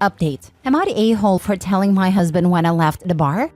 Update. Am I the a-hole for telling my husband when I left the bar?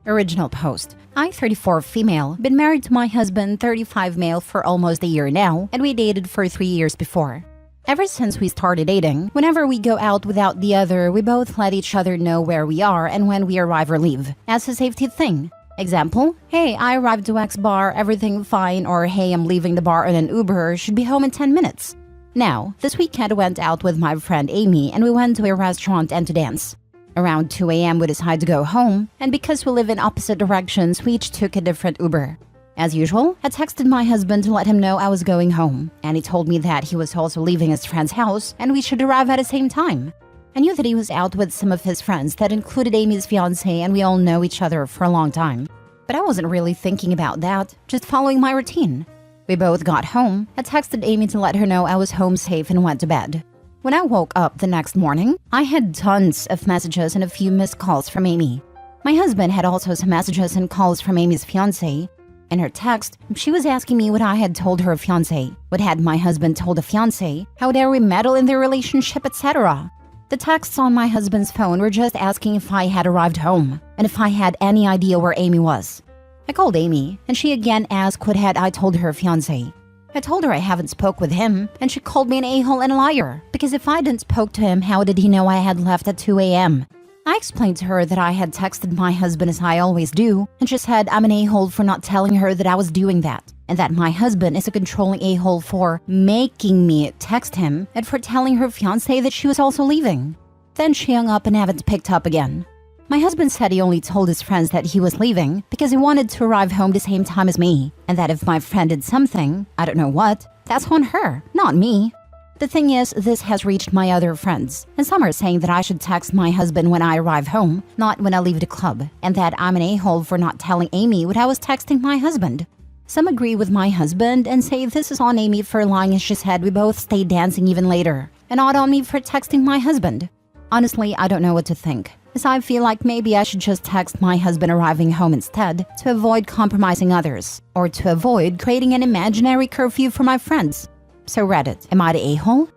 Original post. I, 34 female, been married to my husband, 35 male, for almost a year now, and we dated for 3 years before. Ever since we started dating, whenever we go out without the other, we both let each other know where we are and when we arrive or leave, as a safety thing. Example, hey, I arrived to X bar, everything fine, or hey, I'm leaving the bar on an Uber, should be home in 10 minutes. Now, this weekend I went out with my friend Amy and we went to a restaurant and to dance. Around 2 a.m. we decided to go home, and because we live in opposite directions, we each took a different Uber. As usual, I texted my husband to let him know I was going home, and he told me that he was also leaving his friend's house and we should arrive at the same time. I knew that he was out with some of his friends that included Amy's fiancé, and we all know each other for a long time. But I wasn't really thinking about that, just following my routine. We both got home. I texted Amy to let her know I was home safe and went to bed. When I woke up the next morning, I had tons of messages and a few missed calls from Amy. My husband had also some messages and calls from Amy's fiancé. In her text, she was asking me what I had told her fiancé, what had my husband told the fiancé, how dare we meddle in their relationship, etc. The texts on my husband's phone were just asking if I had arrived home, and if I had any idea where Amy was. I called Amy, and she again asked what had I told her fiancé. I told her I haven't spoke with him, and she called me an a-hole and a liar, because if I didn't spoke to him, how did he know I had left at 2 a.m.? I explained to her that I had texted my husband as I always do, and she said I'm an a-hole for not telling her that I was doing that, and that my husband is a controlling a-hole for making me text him and for telling her fiancé that she was also leaving. Then she hung up and haven't picked up again. My husband said he only told his friends that he was leaving because he wanted to arrive home the same time as me, and that if my friend did something, I don't know what, that's on her, not me. The thing is, this has reached my other friends, and some are saying that I should text my husband when I arrive home, not when I leave the club, and that I'm an a-hole for not telling Amy what I was texting my husband. Some agree with my husband and say this is on Amy for lying as she said we both stayed dancing even later, and not on me for texting my husband. Honestly, I don't know what to think, as I feel like maybe I should just text my husband arriving home instead to avoid compromising others, or to avoid creating an imaginary curfew for my friends. So Reddit, am I the a-hole?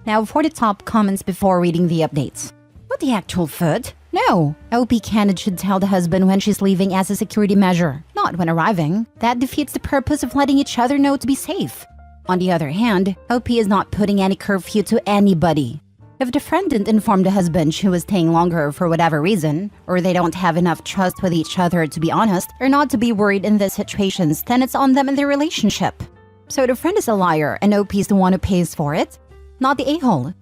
Now for the top comments before reading the updates. What the actual foot? No, OP candidate should tell the husband when she's leaving as a security measure, not when arriving. That defeats the purpose of letting each other know to be safe. On the other hand, OP is not putting any curfew to anybody. If the friend didn't inform the husband she was staying longer for whatever reason, or they don't have enough trust with each other to be honest, or not to be worried in these situations, then it's on them and their relationship. So the friend is a liar and OP is the one who pays for it? Not the a-hole.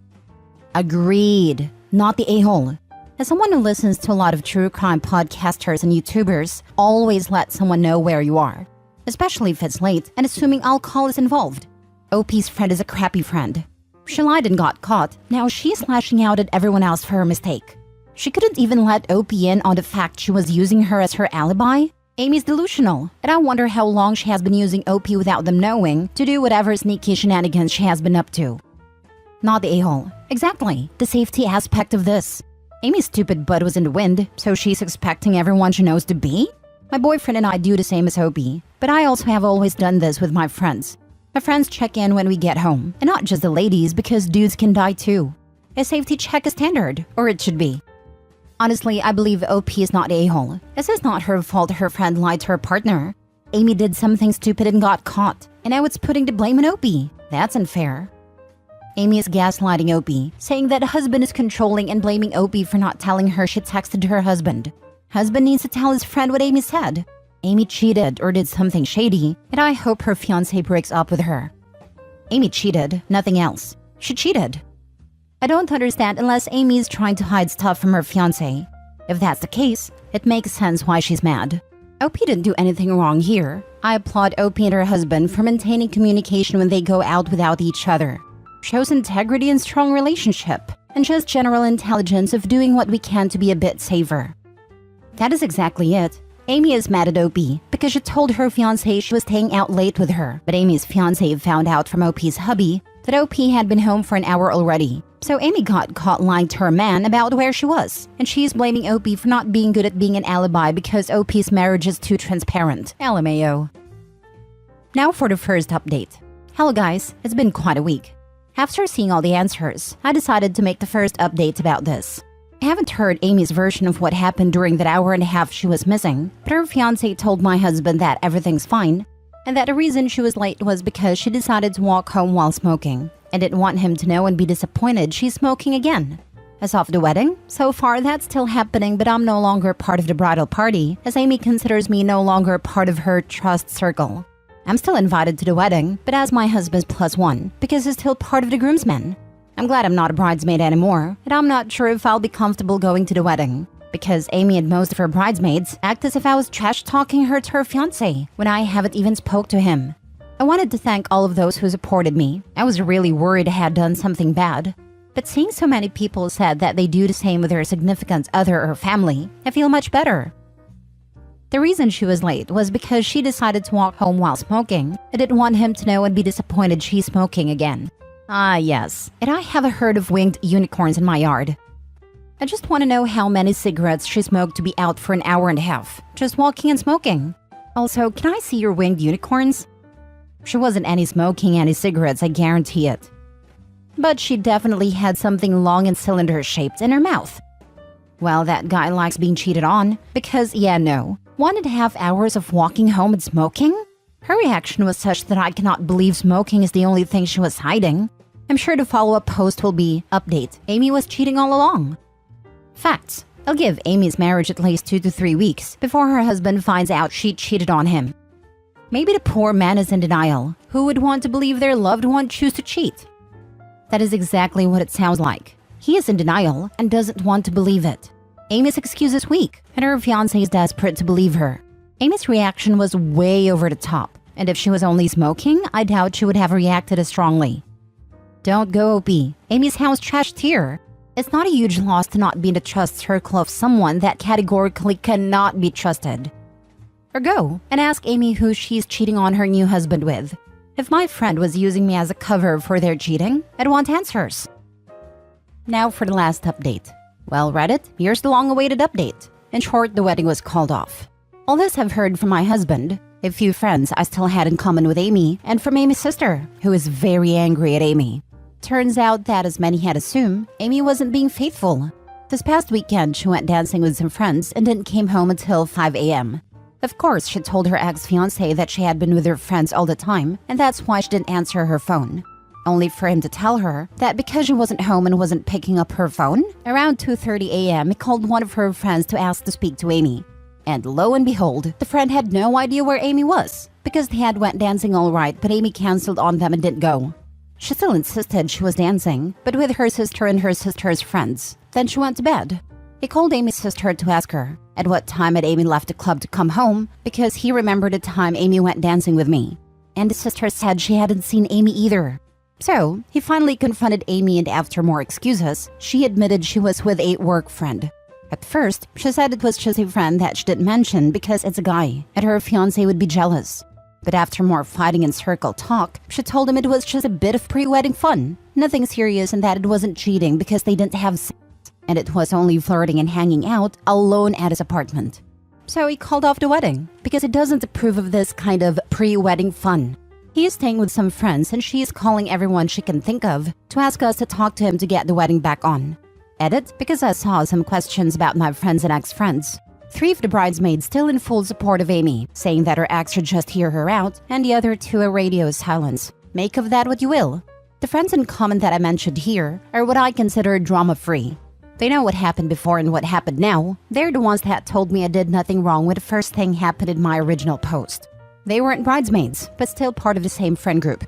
Agreed. Not the a-hole. As someone who listens to a lot of true crime podcasters and YouTubers, always let someone know where you are. Especially if it's late and assuming alcohol is involved. OP's friend is a crappy friend. She lied and got caught. Now she's lashing out at everyone else for her mistake. She couldn't even let OP in on the fact she was using her as her alibi? Amy's delusional, and I wonder how long she has been using OP without them knowing to do whatever sneaky shenanigans she has been up to. Not the a-hole. Exactly, the safety aspect of this. Amy's stupid butt was in the wind, so she's expecting everyone she knows to be? My boyfriend and I do the same as OP, but I also have always done this with my friends. My friends check in when we get home, and not just the ladies because dudes can die too. A safety check is standard, or it should be. Honestly, I believe OP is not a-hole. This is not her fault her friend lied to her partner. Amy did something stupid and got caught, and now it's putting the blame on OP. That's unfair. Amy is gaslighting OP, saying that husband is controlling and blaming OP for not telling her she texted her husband. Husband needs to tell his friend what Amy said. Amy cheated or did something shady, and I hope her fiancé breaks up with her. Amy cheated, nothing else. She cheated. I don't understand unless Amy is trying to hide stuff from her fiancé. If that's the case, it makes sense why she's mad. OP didn't do anything wrong here. I applaud OP and her husband for maintaining communication when they go out without each other. Shows integrity and strong relationship, and just general intelligence of doing what we can to be a bit safer. That is exactly it. Amy is mad at OP because she told her fiancé she was staying out late with her, but Amy's fiancé found out from OP's hubby that OP had been home for an hour already. So Amy got caught lying to her man about where she was, and she's blaming OP for not being good at being an alibi because OP's marriage is too transparent. LMAO. Now for the first update. Hello guys, it's been quite a week. After seeing all the answers, I decided to make the first update about this. I haven't heard Amy's version of what happened during that hour and a half she was missing, but her fiancé told my husband that everything's fine, and that the reason she was late was because she decided to walk home while smoking, and didn't want him to know and be disappointed she's smoking again. As of the wedding, so far that's still happening, but I'm no longer part of the bridal party, as Amy considers me no longer part of her trust circle. I'm still invited to the wedding, but as my husband's +1, because he's still part of the groomsmen. I'm glad I'm not a bridesmaid anymore, and I'm not sure if I'll be comfortable going to the wedding, because Amy and most of her bridesmaids act as if I was trash-talking her to her fiancé when I haven't even spoke to him. I wanted to thank all of those who supported me. I was really worried I had done something bad. But seeing so many people said that they do the same with their significant other or family, I feel much better. The reason she was late was because she decided to walk home while smoking. I didn't want him to know and be disappointed she's smoking again. Ah, yes, and I have a herd of winged unicorns in my yard. I just want to know how many cigarettes she smoked to be out for an hour and a half, just walking and smoking. Also, can I see your winged unicorns? She wasn't any smoking any cigarettes, I guarantee it. But she definitely had something long and cylinder-shaped in her mouth. Well, that guy likes being cheated on, because, yeah, no. 1.5 hours of walking home and smoking? Her reaction was such that I cannot believe smoking is the only thing she was hiding. I'm sure the follow-up post will be, update, Amy was cheating all along. Facts. I'll give Amy's marriage at least 2 to 3 weeks before her husband finds out she cheated on him. Maybe the poor man is in denial. Who would want to believe their loved one choose to cheat? That is exactly what it sounds like. He is in denial and doesn't want to believe it. Amy's excuse is weak, and her fiancé is desperate to believe her. Amy's reaction was way over the top, and if she was only smoking, I doubt she would have reacted as strongly. Don't go OP. Amy's house trashed here. It's not a huge loss to not be in the trust circle of someone that categorically cannot be trusted. Or go and ask Amy who she's cheating on her new husband with. If my friend was using me as a cover for their cheating, I'd want answers. Now for the last update. Well, Reddit, here's the long-awaited update. In short, the wedding was called off. All this I've heard from my husband, a few friends I still had in common with Amy, and from Amy's sister, who is very angry at Amy. Turns out that, as many had assumed, Amy wasn't being faithful. This past weekend, she went dancing with some friends and didn't came home until 5 a.m. Of course, she told her ex-fiancé that she had been with her friends all the time, and that's why she didn't answer her phone. Only for him to tell her that because she wasn't home and wasn't picking up her phone, around 2:30 a.m. he called one of her friends to ask to speak to Amy. And lo and behold, the friend had no idea where Amy was, because they had went dancing all right, but Amy canceled on them and didn't go. She still insisted she was dancing, but with her sister and her sister's friends. Then she went to bed. He called Amy's sister to ask her at what time had Amy left the club to come home, because he remembered the time Amy went dancing with me. And the sister said she hadn't seen Amy either. So, he finally confronted Amy, and after more excuses, she admitted she was with a work friend. At first, she said it was just a friend that she didn't mention because it's a guy, and her fiancé would be jealous. But after more fighting and circle talk, she told him it was just a bit of pre-wedding fun. Nothing serious, and that it wasn't cheating because they didn't have sex, and it was only flirting and hanging out alone at his apartment. So he called off the wedding because he doesn't approve of this kind of pre-wedding fun. He is staying with some friends, and she is calling everyone she can think of to ask us to talk to him to get the wedding back on. Edit, because I saw some questions about my friends and ex-friends. 3 of the bridesmaids still in full support of Amy, saying that her ex should just hear her out, and the other 2 are radio silence. Make of that what you will. The friends in common that I mentioned here are what I consider drama-free. They know what happened before and what happened now. They're the ones that told me I did nothing wrong when the first thing happened in my original post. They weren't bridesmaids, but still part of the same friend group.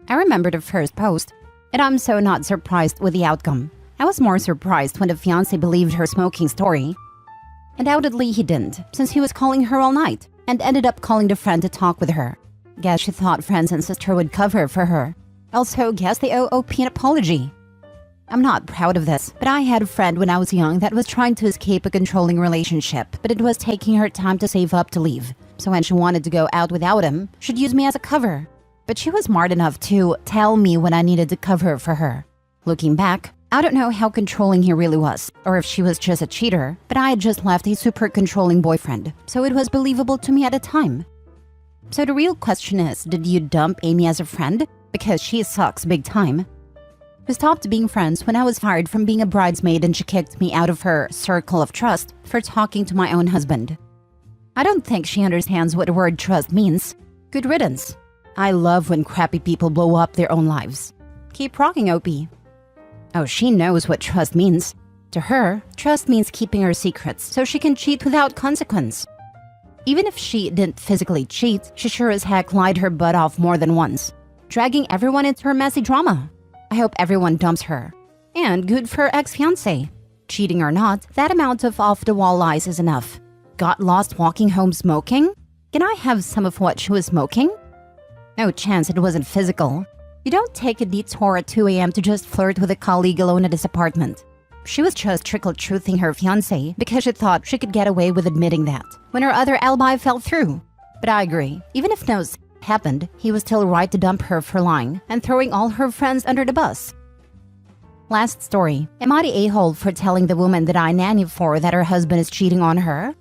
I remember the first post, and I'm so not surprised with the outcome. I was more surprised when the fiancé believed her smoking story. Undoubtedly he didn't, since he was calling her all night, and ended up calling the friend to talk with her. Guess she thought friends and sister would cover for her. Also, guess they owe OP an apology. I'm not proud of this, but I had a friend when I was young that was trying to escape a controlling relationship, but it was taking her time to save up to leave. So when she wanted to go out without him, she'd use me as a cover. But she was smart enough to tell me when I needed to cover for her. Looking back, I don't know how controlling he really was, or if she was just a cheater, but I had just left a super controlling boyfriend, so it was believable to me at the time. So the real question is, did you dump Amy as a friend? because she sucks big time. We stopped being friends when I was fired from being a bridesmaid and she kicked me out of her circle of trust for talking to my own husband. I don't think she understands what the word trust means. Good riddance. I love when crappy people blow up their own lives. Keep rocking, OP. Oh, she knows what trust means. To her, trust means keeping her secrets so she can cheat without consequence. Even if she didn't physically cheat, she sure as heck lied her butt off more than once, dragging everyone into her messy drama. I hope everyone dumps her. And good for her ex-fiancé. Cheating or not, that amount of off-the-wall lies is enough. Got lost walking home smoking? Can I have some of what she was smoking? No chance it wasn't physical. You don't take a detour at 2 a.m. to just flirt with a colleague alone at his apartment. She was just trickle-truthing her fiancé because she thought she could get away with admitting that when her other alibi fell through. But I agree, even if no happened, he was still right to dump her for lying and throwing all her friends under the bus. Last story. Am I the a-hole for telling the woman that I nanny for that her husband is cheating on her?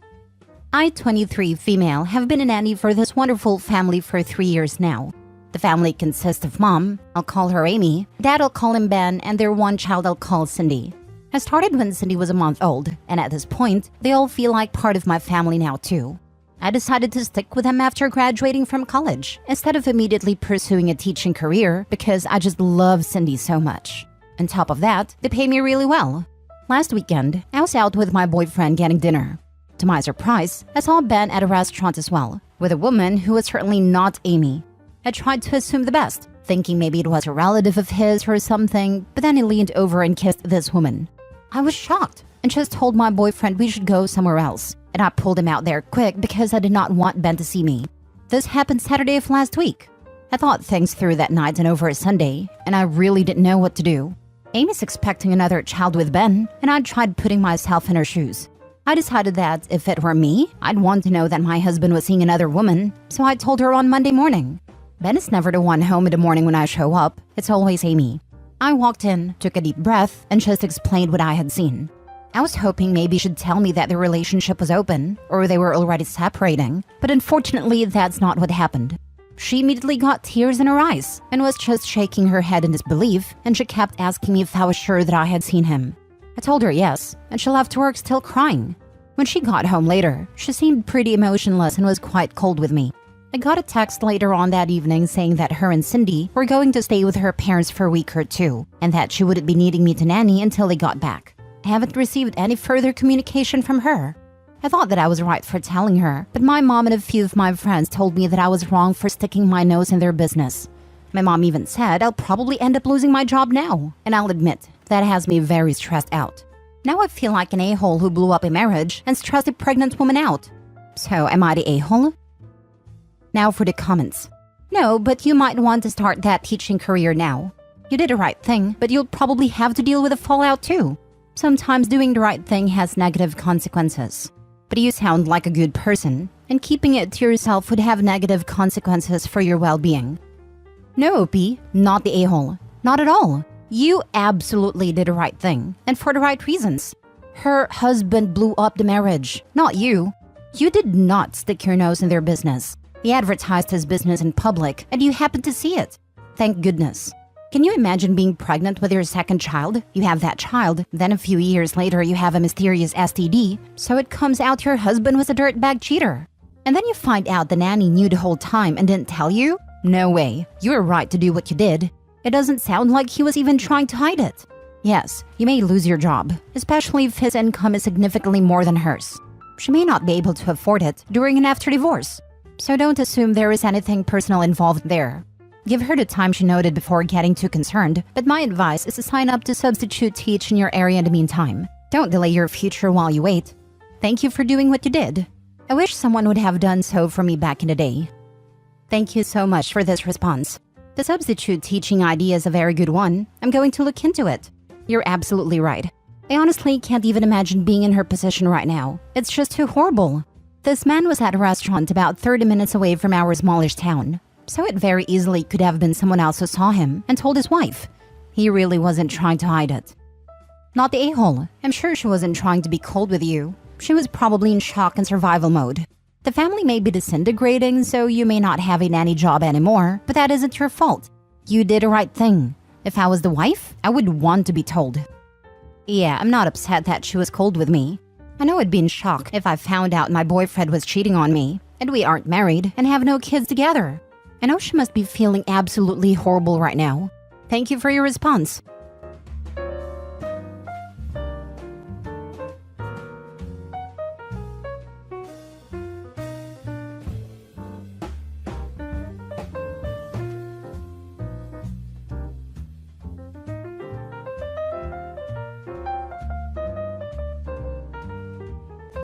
I, 23 female, have been a nanny for this wonderful family for 3 years now. The family consists of mom, I'll call her Amy, dad I'll call him Ben, and their one child I'll call Cindy. I started when Cindy was a month old, and at this point, they all feel like part of my family now too. I decided to stick with them after graduating from college, instead of immediately pursuing a teaching career because I just love Cindy so much. On top of that, they pay me really well. Last weekend, I was out with my boyfriend getting dinner. To my surprise, I saw Ben at a restaurant as well, with a woman who was certainly not Amy. I tried to assume the best, thinking maybe it was a relative of his or something, but then he leaned over and kissed this woman. I was shocked and just told my boyfriend we should go somewhere else, and I pulled him out there quick because I did not want Ben to see me. This happened Saturday of last week. I thought things through that night and over a Sunday, and I really didn't know what to do. Amy's expecting another child with Ben, and I tried putting myself in her shoes. I decided that if it were me, I'd want to know that my husband was seeing another woman, so I told her on Monday morning. Ben is never the one home in the morning when I show up, it's always Amy. I walked in, took a deep breath, and just explained what I had seen. I was hoping maybe she'd tell me that the relationship was open, or they were already separating, but unfortunately that's not what happened. She immediately got tears in her eyes, and was just shaking her head in disbelief, and she kept asking me if I was sure that I had seen him. I told her yes, and she left work still crying. When she got home later, she seemed pretty emotionless and was quite cold with me. I got a text later on that evening saying that her and Cindy were going to stay with her parents for a week or two, and that she wouldn't be needing me to nanny until they got back. I haven't received any further communication from her. I thought that I was right for telling her, but my mom and a few of my friends told me that I was wrong for sticking my nose in their business. My mom even said I'll probably end up losing my job now, and I'll admit, that has me very stressed out. Now I feel like an a-hole who blew up a marriage and stressed a pregnant woman out. So am I the a-hole? Now for the comments. No, but you might want to start that teaching career now. You did the right thing, but you'll probably have to deal with the fallout too. Sometimes doing the right thing has negative consequences. But you sound like a good person, and keeping it to yourself would have negative consequences for your well-being. No, OP, not the a-hole. Not at all. You absolutely did the right thing, and for the right reasons. Her husband blew up the marriage, not you. You did not stick your nose in their business. He advertised his business in public, and you happened to see it. Thank goodness. Can you imagine being pregnant with your second child? You have that child, then a few years later you have a mysterious STD, so it comes out your husband was a dirtbag cheater. And then you find out the nanny knew the whole time and didn't tell you? No way. You were right to do what you did. It doesn't sound like he was even trying to hide it. Yes, you may lose your job, especially if his income is significantly more than hers. She may not be able to afford it during and after divorce. So don't assume there is anything personal involved there. Give her the time she noted before getting too concerned, but my advice is to sign up to substitute teach in your area in the meantime. Don't delay your future while you wait. Thank you for doing what you did. I wish someone would have done so for me back in the day. Thank you so much for this response. The substitute teaching idea is a very good one. I'm going to look into it. You're absolutely right. I honestly can't even imagine being in her position right now. It's just too horrible. This man was at a restaurant about 30 minutes away from our smallish town, so it very easily could have been someone else who saw him and told his wife. He really wasn't trying to hide it. Not the a-hole. I'm sure she wasn't trying to be cold with you. She was probably in shock and survival mode. The family may be disintegrating, so you may not have a nanny job anymore, but that isn't your fault. You did the right thing. If I was the wife, I would want to be told. Yeah, I'm not upset that she was cold with me. I know I'd be in shock if I found out my boyfriend was cheating on me, and we aren't married and have no kids together. I know she must be feeling absolutely horrible right now. Thank you for your response.